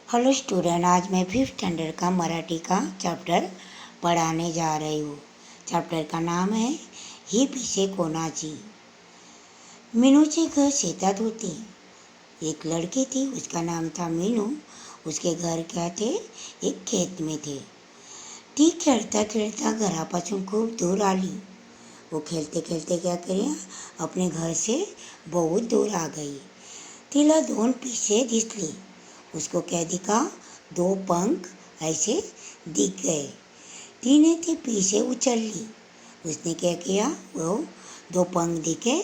Hello student, आज मैं 5th standard का मराठी का चैप्टर पढ़ाने जा रही हूँ। चैप्टर का नाम है ही पिसे कोणाची। मीनूचे घर शेतात होते। एक लड़की थी, उसका नाम था मीनू। उसके घर क्या थे? एक खेत में थे। ती खेळता खेळता घरापासून खूप दूर आली। वो खेलते खेलते क्या करी, अपने घर से बहुत दूर आ गई। तिला 2 पिसे दिसली। उसको क्या दिखा? 2 पंख ऐसे दिख गए। तिने ती पीछे उछल ली। उसने क्या किया? वो 2 पंख दिखे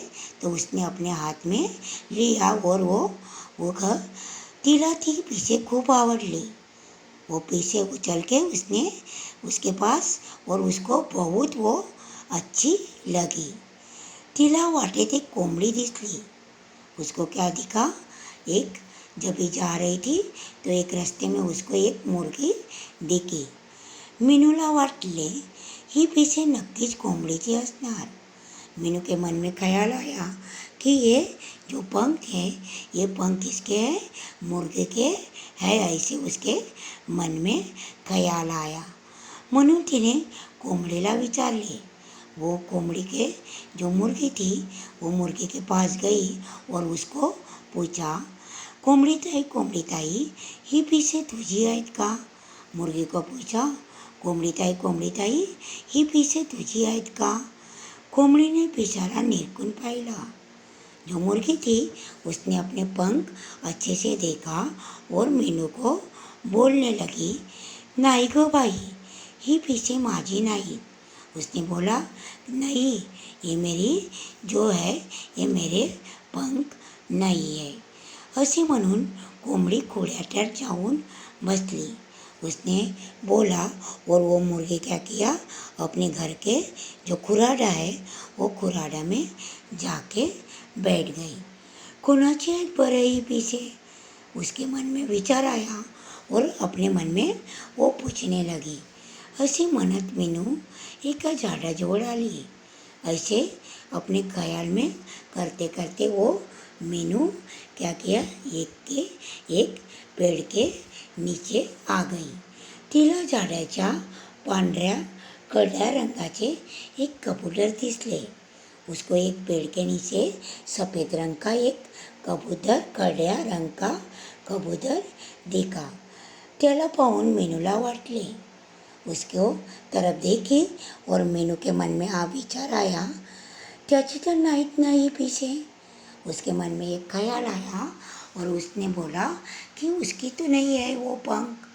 तो उसने अपने हाथ में लिया और वो घर तिला थी पीछे खूब आवडली। वो पीछे उछल के उसने उसके पास और उसको बहुत वो अच्छी लगी। तिला वाटेत एक कोंबडी दिसली। उसको क्या दिखा? एक जब ही जा रही थी तो एक रास्ते में उसको एक मुर्गी दिखी। मीनूला वाटले ही पीछे नक्कीच कोंबडीची असणार। मीनू के मन में ख्याल आया कि ये जो पंख है, ये पंख किसके है? मुर्गे के है। ऐसे उसके मन में ख्याल आया। म्हणून तिने कोंबडीला विचारले। वो कोंबड़ी के जो मुर्गी थी, वो मुर्गी के पास गई और उसको पूछा, कोंबडी ताई ही पीसे तुझी आहेत का? मुर्गी को पूछा, कोंबडी ताई ही पीसे तुझी आहेत का? कोंबड़ी ने बेचारा निरखून पाहिला। जो मुर्गी थी उसने अपने पंख अच्छे से देखा और मीनू को बोलने लगी, नाही गं बाई, ही पीसे माझी नाही। उसने बोला, नहीं, ये मेरी जो है, ये मेरे पंख नहीं है। असे म्हणून कोंबडी खोड्याट्यात जाऊन बसली। उसने बोला और वो मुर्गी क्या किया? अपने घर के जो खुराडा है, वो खुराडा में जाके बैठ गई। कोणाची आहेत बरं ही पीसे? उसके मन में विचार आया और अपने मन में वो पूछने लगी। असे म्हणत मीनू एका झाडाजवळ आली। ऐसे अपने ख्याल में करते करते वो मीनू क्या किया? एक पेड़ के नीचे आ गई। तिला झाडाच्या पांढऱ्या करड्या रंगाचे एक कबूतर दिसले। उसको एक पेड़ के नीचे सफ़ेद रंग का एक कबूतर, करड्या रंग का कबूतर दिखा। त्याला पाहून मीनूला वाटले। उसको तरफ देखी और मीनू के मन में विचार आया, त्याची तर नाहीत नाही पीछे। उसके मन में एक ख्याल आया और उसने बोला कि उसकी तो नहीं है वो पंख।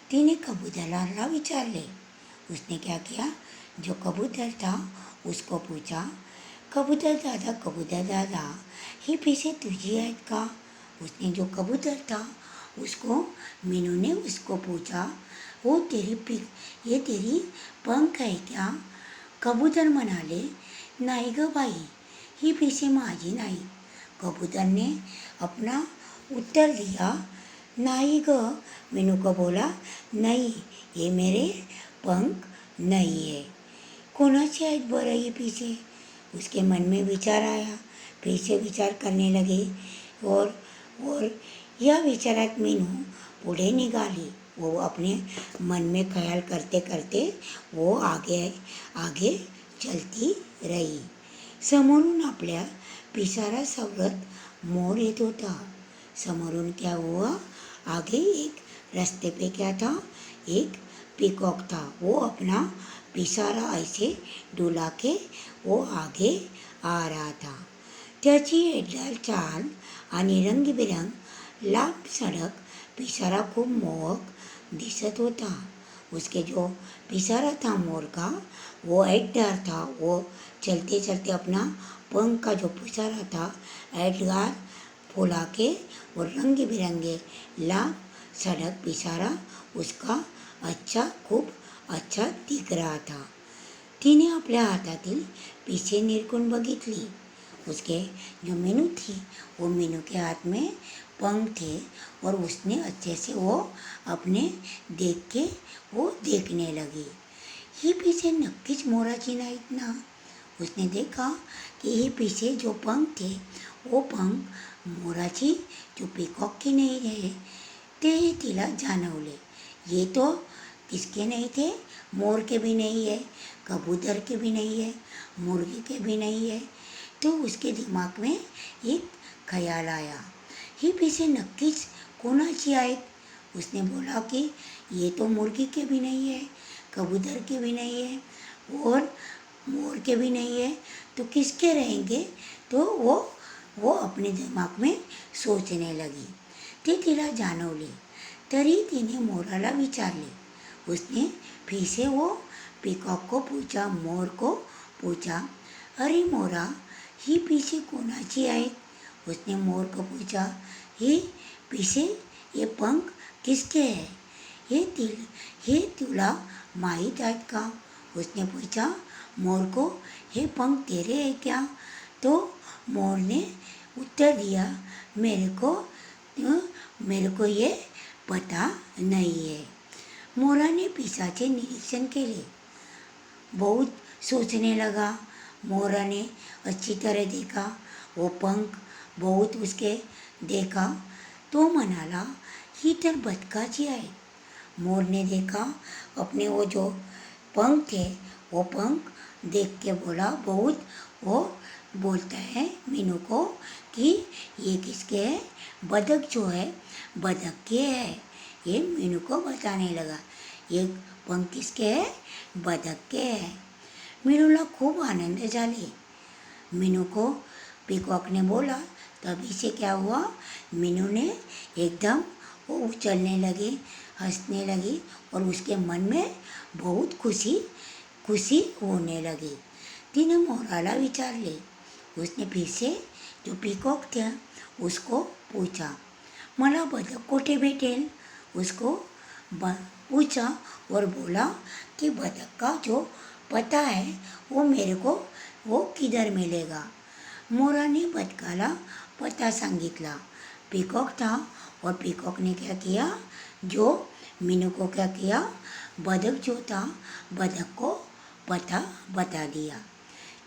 तिने कबूतरला विचारले। उसने क्या किया? जो कबूतर था उसको पूछा, कबूतर दादा ही पीछे तुझी आहेत का? उसने जो कबूतर था उसको मीनू ने उसको पूछा, वो ये तेरी पंख है क्या? कबूतर म्हणाले, नाही गं बाई, ही पीसे माझी नाही। कबूतर ने अपना उत्तर दिया, नहीं गं। मीनू को बोला, नहीं, ये मेरे पंख नहीं है। कोणाचे आहेत बरं ही पीसे? उसके मन में विचार आया। पीछे विचार करने लगे और या विचारात मीनू पुढे निघाली। वो अपने मन में ख्याल करते करते वो आगे चलती रही। समोरून आपल्या पिसारा सावरत मोर येत होता। समोरून क्या हुआ? आगे एक रास्ते पे क्या था? एक पीकॉक था। वो अपना पिसारा ऐसे डुला के वो आगे आ रहा था। त्याची एड्डाल चाल आणि रंगबिरंग लांब सडक पिसारा खूब मोहक दिसत होता। उसके जो पिसारा था मोर का, वो ऐटदार था। वो चलते चलते अपना पंख का जो पिसारा था ऐटदार फुला के और रंग बिरंगे लांब सड़क पिसारा उसका खूब अच्छा दिख रहा था। तिने आपल्या हातातील पिसे निरखून बघितली। उसके जो मीनू थी, वो मीनू के हाथ में पंख थे और उसने अच्छे से वो अपने देख के वो देखने लगी। ही पीछे नक्कीच मोराची नाहीत ना। उसने देखा कि ये पीछे जो पंख थे, वो पंख मोराची जो पीकॉक की नहीं रहे। ते तिला जाणवले, ये तो किसके नहीं थे, मोर के भी नहीं है, कबूतर के भी नहीं है, मुर्गी के भी नहीं है. तो उसके दिमाग में एक ख्याल आया, ही पीछे नक्कीच कोणाची आहेत. उसने बोला कि ये तो मुर्गी के भी नहीं है, कबूतर के भी नहीं है और मोर के भी नहीं है, तो किसके रहेंगे. तो वो अपने दिमाग में सोचने लगी. ते तिला जाणवले, तरी तिने मोराला विचारले. उसने फिर से वो पीकॉक को पूछा, मोर को पूछा, अरे मोरा, ही पीछे कोणाची आहेत. उसने मोर को पूछा, ही पीछे ये पंख किसके है, हे तुला माहीत आहेत का. उसने पूछा मोर को, हे पंख तेरे है क्या. तो मोर ने उत्तर दिया, मेरे को ये पता नहीं है. मोराने पिशाचे निरीक्षण केले. बहुत सोचने लगा. मोरा ने अच्छी तरह देखा, वो पंख बहुत उसके देखा. तो म्हणाला, ही तर बदकाची आहे. मोर ने देखा अपने वो जो पंख थे, वो पंख देख के बोला, बहुत वो बोलता है मीनू को कि ये किसके है, बदक जो है बदक के है. ये मीनू को बताने लगा, ये पंख किसके है, बदक के है. मीनूला खूब आनंद झाले. मीनू को पीकॉक ने बोला, तभी से क्या हुआ, मीनू ने एकदम वो उछलने लगी, हंसने लगी और उसके मन में बहुत खुशी होने लगी. तिने मोराला विचारले. उसने फिर से जो पीकॉक था उसको पूछा, मला बदक कोठे भेटेल. उसको पूछा और बोला कि बदक का जो पता है वो मेरे को वो किधर मिलेगा. मोराने बदकाला पता सांगितला. पीकॉक था और पीकॉक ने क्या किया, जो मीनू को क्या किया, बदक जो था बदक को पता बता दिया.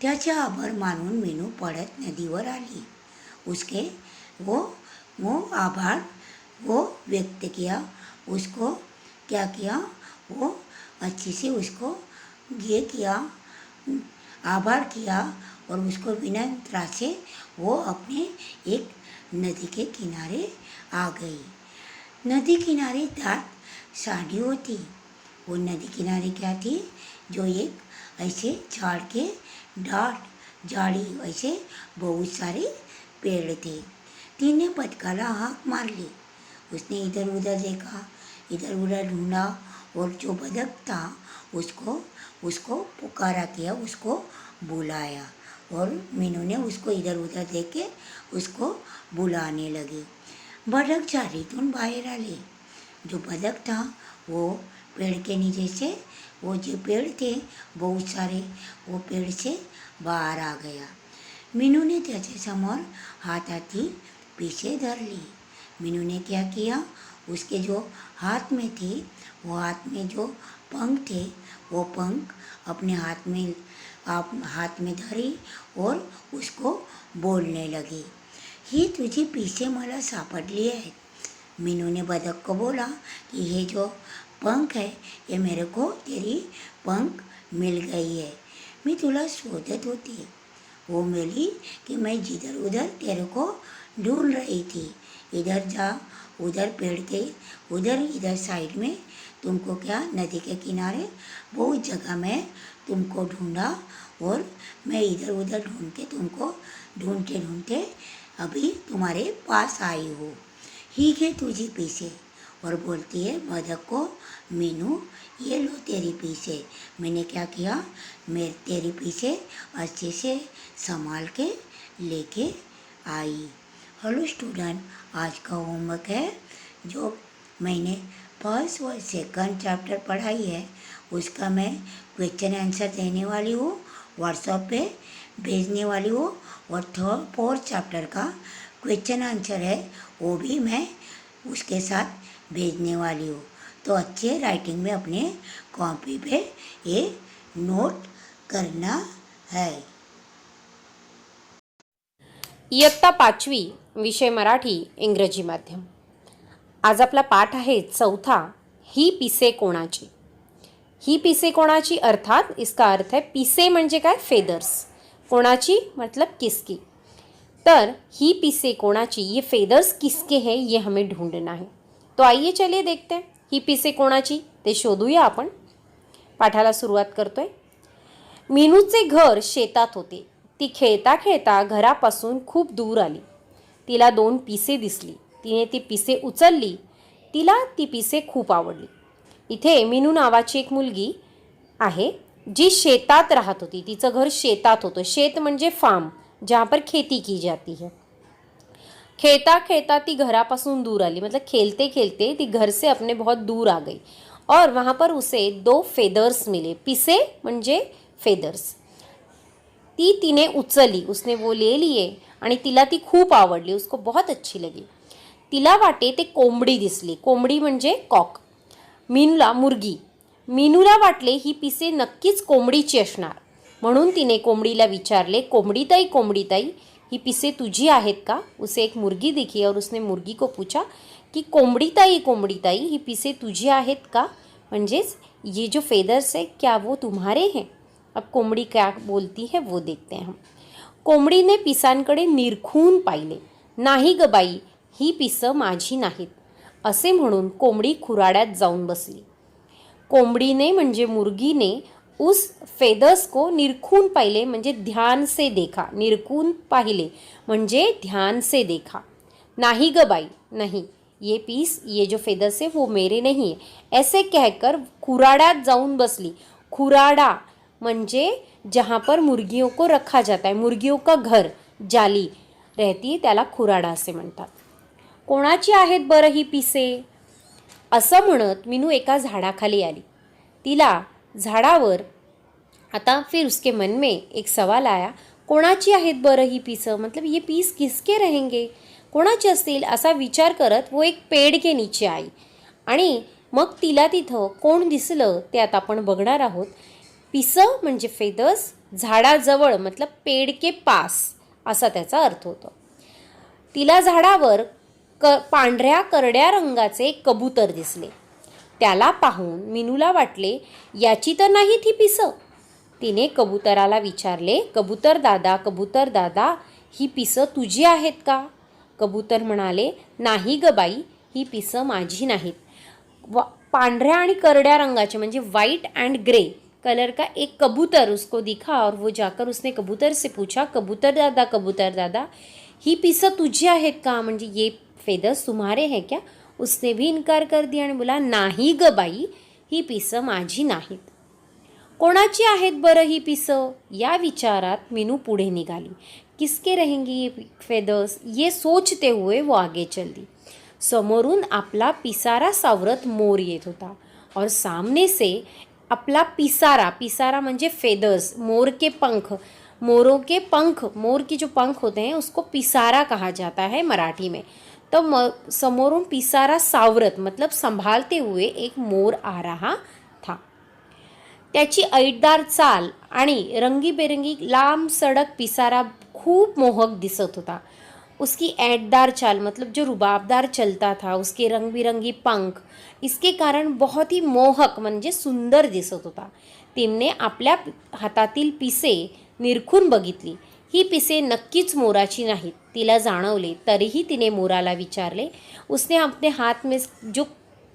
त्याचे आभार मानून मीनू पळत नदीवर आली. उसके वो आभार वो व्यक्त किया. उसको क्या किया, वो अच्छी से उसको ये किया, आभार किया और उसको विनम्रता से वो अपने एक नदी के किनारे आ गई. नदी किनारे दाट झाड़ी होती. वो नदी किनारे क्या थी, जो एक ऐसे झाड़ के डाट झाड़ी ऐसे बहुत सारे पेड़ थे. तिने बदकाला हाक मारली. उसने इधर उधर देखा, इधर उधर ढूंढा और जो बदक था उसको पुकारा किया, उसको बुलाया. और मीनू ने उसको इधर उधर देख के उसको बुलाने लगी. बदक झाडीतून बाहेर आले. जो बदक था वो पेड़ के नीचे से, वो जो पेड़ थे बहुत सारे, वो पेड़ से बाहर आ गया. मीनू ने त्याच्या समोर हाताची पीछे धर ली. मीनू ने क्या किया, उसके जो हाथ में थी, वो हाथ में जो पंख थे, वो पंख अपने हाथ में धरी और उसको बोलने लगी, ही तुझी पीछे मला सापडली आहे. मीनू ने बदक को बोला कि ये जो पंख है ये मेरे को तेरी पंख मिल गई है. मैं तुला शोधत होती. वो मिली कि मैं जिधर उधर तेरे को ढूंढ रही थी. इधर जा, उधर पेड़ के उधर, इधर साइड में तुमको क्या, नदी के किनारे बहुत जगह में तुमको ढूंढा और मैं इधर उधर ढूंढ के तुमको ढूंढते ढूंढते अभी तुम्हारे पास आई हूँ. ही है तुझी पीछे. और बोलती है बदक को, मीनू ये लो तेरी पीछे. मैंने क्या किया, मैं तेरी पीछे अच्छे से संभाल के लेके आई. हेलो स्टूडेंट, आज का होमवर्क है जो मैंने फर्स्ट और सेकंड चैप्टर पढ़ाई है, उसका मैं क्वेश्चन आंसर देने वाली हूँ, व्हाट्सएप पे भेजने वाली हूँ. और थर्ड फोर्थ चैप्टर का क्वेश्चन आंसर है, वो भी मैं उसके साथ भेजने वाली हूँ. तो अच्छे राइटिंग में अपने कॉपी पे ये नोट करना है. इयत्ता 5वी, विषय मराठी, इंग्रजी माध्यम. आज आपला पाठ आहे चौथा, ही पिसे कोणाची. ही पिसे कोणाची अर्थात इसका अर्थ है पिसे म्हणजे काय, फेदर्स. कोणाची मतलब किसकी. तर ही पिसे कोणाची, ये फेदर्स किसके हैं ये हमें ढूंढना है. तो आइए चलिए देखते हैं ही पिसे कोणाची ते शोधूया आपण. पाठाला सुरुवात करतोय. मीनूचे घर शेतात होते. ती खेळता खेळता घरापासून खूप दूर आली. तिला 2 पिसे दिसली. तिने ती पिसे उचलली. तिला ती पिसे खूप आवडली. इथे मीनू नावाची एक मुलगी आहे जी शेतात राहत होती. तिचं घर शेतात होतं. शेत म्हणजे फार्म, जहाँ पर खेती की जाती है. खेलता खेलता ती घरापासून दूर आली, मतलब खेलते खेलते ती घर से अपने बहुत दूर आ गई और वहाँ पर उसे 2 फेदर्स मिले. पिसे म्हणजे फेदर्स. ती तिने उचलली, उसने वो ले लिए आणि तिला ती खूप आवडली. उसको बहुत अच्छी लगी. तिला वाटे ते कोंबडी दिसली. कोंबडी म्हणजे कॉक. मीनूला मुर्गी. मीनूला वाटले ही पिसे नक्कीच कोंबडीची असणार, म्हणून तिने कोंबडीला विचारले, कोंबडीताई ही पिसे तुझी आहेत का. उसे एक मुर्गी दिखी और उसने मुर्गी को पूछा कि कोंबडीताई ही पिसे तुझी आहेत का, म्हणजेच ये जो फेदर्स है क्या वो तुम्हारे हैं. अब कोंबडी क्या बोलती है वो देखते हैं हम. कोंबडीने पिसांकडे निरखून पाहिले. नाही ग बाई, ही पिसं माझी नाहीत असे म्हणून कोंबडी खुराड्यात जाऊन बसली. कोंबडीने म्हणजे मुर्गीने उस फेदर्स को निरखून पाहिले म्हणजे ध्यान से देखा. निरखून पाहिले म्हणजे ध्यान से देखा. नाही ग बाई, नहीं ये पीस, ये जो फेदर्स है वो मेरे नहीं है ऐसे कहकर खुराड्यात जाऊन बसली. खुराडा म्हणजे जहाँ पर मुर्गियों को रखा जाता है, मुर्गियों का घर, जाली रहती है, त्याला खुराडा असे म्हणतात. कोणाची आहेत बरं ही पिसे असं म्हणत मीनू एका झाडाखाली आली. तिला झाडावर, आता फिर उसके मन में एक सवाल आया, कोणाची आहेत बरं ही पिसं, मतलब ये पीस किसके रहेंगे, कोणाचे असतील असा विचार करत वो एक पेड़ के नीचे आई. आणि मग तिला तिथं कोण दिसलं ते आता आपण बघणार आहोत. पिसं म्हणजे फेदर्स, झाडाजवळ मतलब पेड़ के पास असा त्याचा अर्थ होतो. तिला झाडावर पांढऱ्या करड्या रंगाचे कबूतर दिसले. त्याला पाहून मीनूला वाटले याची तर नाही ती पिसं. तिने कबुतराला विचारले, कबूतर दादा ही पिसं तुझी आहेत का. कबूतर म्हणाले, नाही ग बाई, ही पिसं माझी नाहीत. पांढऱ्या आणि करड्या रंगाचे म्हणजे व्हाइट एंड ग्रे कलर का एक कबूतर उसको दिखा और वो जाकर उसने कबूतर से पूछा, कबूतर दादा ही पिसं तुझी आहेत का, म्हणजे ये फेदर्स तुम्हारे हैं क्या. उसने भी इनकार कर दिया आणि बोला, नाही ग बाई, ही पिसं माझी नाहीत. कोणाची आहेत बरं ही पिसं या विचारात मीनू पुढे निघाली. किसके रहेंगी ये फेदर्स, ये सोचते हुए वो आगे चल दी. समोरून आपला पिसारा सावरत मोर येत होता और सामने से आपला पिसारा म्हणजे फेदर्स, मोर के पंख, मोरों के पंख, मोर के जो पंख होते हैं उसको पिसारा कहा जाता है मराठी में. तो समोरून पिसारा सावरत मतलब संभालते हुए एक मोर आ रहा था. त्याची ऐटदार चाल आणि रंगीबेरंगी लांब सडक पिसारा खूप मोहक दिसत होता. उसकी ऐटदार चाल मतलब जो रुबाबदार चलता था, उसके रंग बिरंगी पंख, इसके कारण बहुत ही मोहक म्हणजे सुंदर दिसत होता. तिने आपल्या हातातील पिसे निरखून बघितली. ही पिसे नक्कीच मोराची नाहीत तिला जाणवले. तरीही तिने मोराला विचारले. उसने अपने हाथ में जो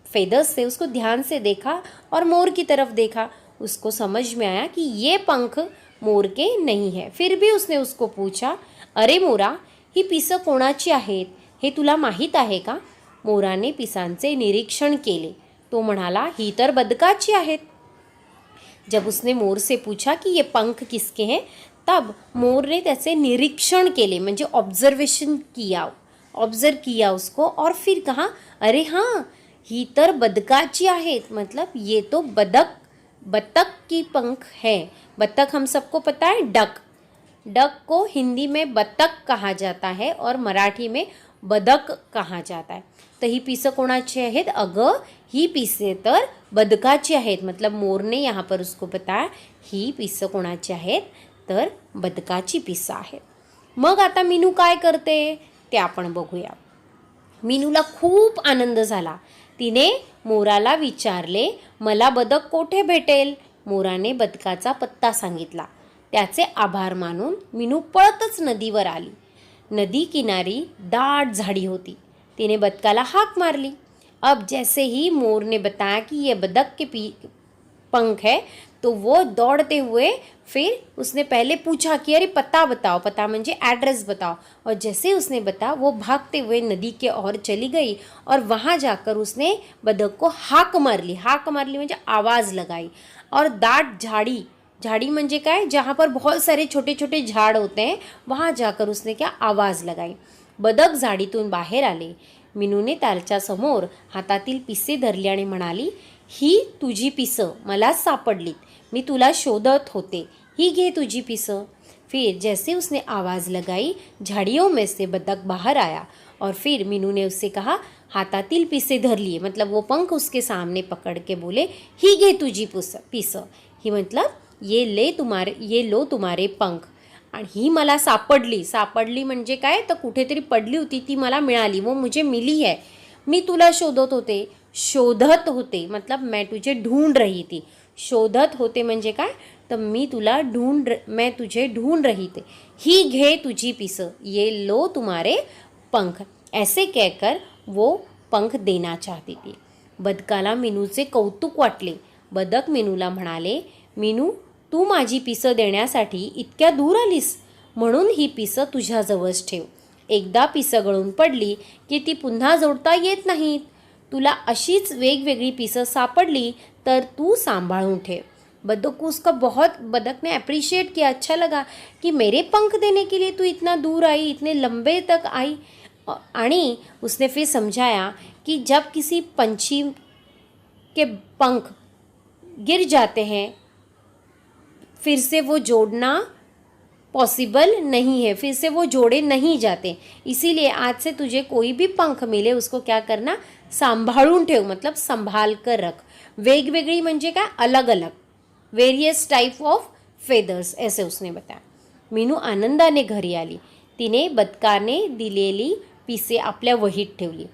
फेदर्स थे उसको ध्यान से देखा और मोर की तरफ देखा. उसको समझ में आया कि ये पंख मोर के नहीं है. फिर भी उसने उसको पूछा, अरे मोरा, ही पिसं कोणाची आहेत हे तुला माहीत आहे का. मोराने पिसांचे निरीक्षण केले. तो म्हणाला, ही तर बदकाची आहेत. जब उसने मोर से पूछा कि ये पंख किसके हैं, तब मोर ने त्याचे निरीक्षण केले म्हणजे ऑब्जर्वेशन किया, ऑब्जर्व किया उसको और फिर कहा, अरे हाँ, ही तर बदकाची आहेत, मतलब ये तो बतख की पंख है. बतख हम सबको पता है, डक. डक को हिंदी में बतख कहा जाता है और मराठी में बदक कहा जाता है. तर ही पिसं कोणाची आहेत, अगं ही पिसे तर बदकाची आहेत. मतलब मोर ने यहाँ पर उसको बताया ही पिसं कोणाची आहेत तर बदकाची पिसं आहेत. मग आता मीनू काय करते ते आपण बघूया. मीनूला खूप आनंद झाला. तिने मोराला विचारले, मला बदक कोठे भेटेल? मोराने बदकाचा पत्ता सांगितला. त्याचे आभार मानून मीनू पळतच नदीवर आली. नदी किनारी दाट झाडी होती. तिने बदकाला हाक मारली. अब जैसे ही मोर ने बताया कि ये बदक के पंख है, तो वो दौड़ते हुए फिर उसने पहले पूछा कि अरे पता बताओ, पता म्हणजे एड्रेस बताओ. और जैसे उसने बताया वो भागते हुए नदी के ओर चली गई और वहाँ जाकर उसने बदक को हाक मारली. हाक मारली म्हणजे आवाज़ लगाई. और दाट झाड़ी, झाड़ी म्हणजे काय, जहाँ पर बहुत सारे छोटे छोटे झाड़ होते हैं, वहाँ जाकर उसने क्या आवाज़ लगाई. बदक झाडीतून बाहेर आले. मीनूने त्याच्या समोर हातातील पिसे धरली आणि म्हणाली, ही तुझी पिसं मला सापडलीत. मी तुला शोधत होते. ही घे तुझी पिसं. फिर जैसे उसने आवाज़ लगाई, झाड़ियों में से बदक बाहर आया. और फिर मीनू ने उससे कहा, हातातील पिसे धर लिए, मतलब वो पंख उसके सामने पकड़ के बोले, ही घे तुझी पिसं. ही मतलब ये लो तुम्हारे पंख. आणि ही मला सापडली म्हणजे काय, तर कुठेतरी पडली होती, ती मला मिळाली. वो मुझे मिली है. मी तुला शोधत होते मतलब मैं तुझे ढूंढ रही थी. शोधत होते म्हणजे काय, तर मैं तुझे ढूंढ रही थी. ही घे तुझी पिसं, ये लो तुम्हारे पंख. ऐसे कहकर वो पंख देना चाहती थी. बदकाला मीनूचे कौतुक वाटले. बदक मीनूला म्हणाले, मीनू तू माझी पिसं देण्यासाठी इतक्या दूर आलीस, म्हणून ही पिसं तुझ्याजवळच ठेव. एकदा पिसं गळून पडली की ती पुन्हा जोडता येत नाहीत. तुला अशीच वेगवेगळी पिसं सापडली तर तू सांभाळून ठेव. बदक ने अप्रिशिएट किया, अच्छा लगा कि मेरे पंख देने के लिए तू इतना दूर आई, इतने लंबे तक आई. आणि उसने फिर समझाया कि जब किसी पंछी के पंख गिर जाते हैं, फिर से वो जोड़ना पॉसिबल नहीं है, फिर से वो जोड़े नहीं जाते. इसीलिए आज से तुझे कोई भी पंख मिले उसको क्या करना, सांभाळून ठेव, मतलब संभाल कर रख. वेगवेगळी म्हणजे काय, अलग अलग, वेरियस टाइप ऑफ फेदर्स, ऐसे उसने बताया. मीनू आनंदाने घरी आली. तिने बदकाने दिलेली पिसे आपल्या वहीत ठेवली.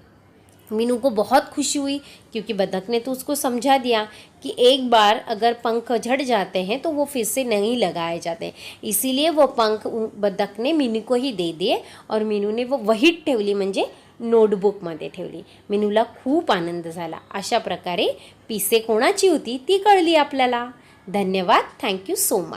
मीनू को बहुत खुशी हुई क्योंकि बदक ने तो उसको समझा दिया कि एक बार अगर पंख झड़ जाते हैं तो वो फिर से नहीं लगाए जाते. इसीलिए वो पंख बदक ने मीनू को ही दे दिए और मीनू ने वो वहीत ठेवली, म्हणजे नोटबुकमध्ये ठेवली. मीनूला खूप आनंद झाला. अशा प्रकारे पिसे कोणाची होती ती कळली आपल्याला. धन्यवाद. Thank you so much.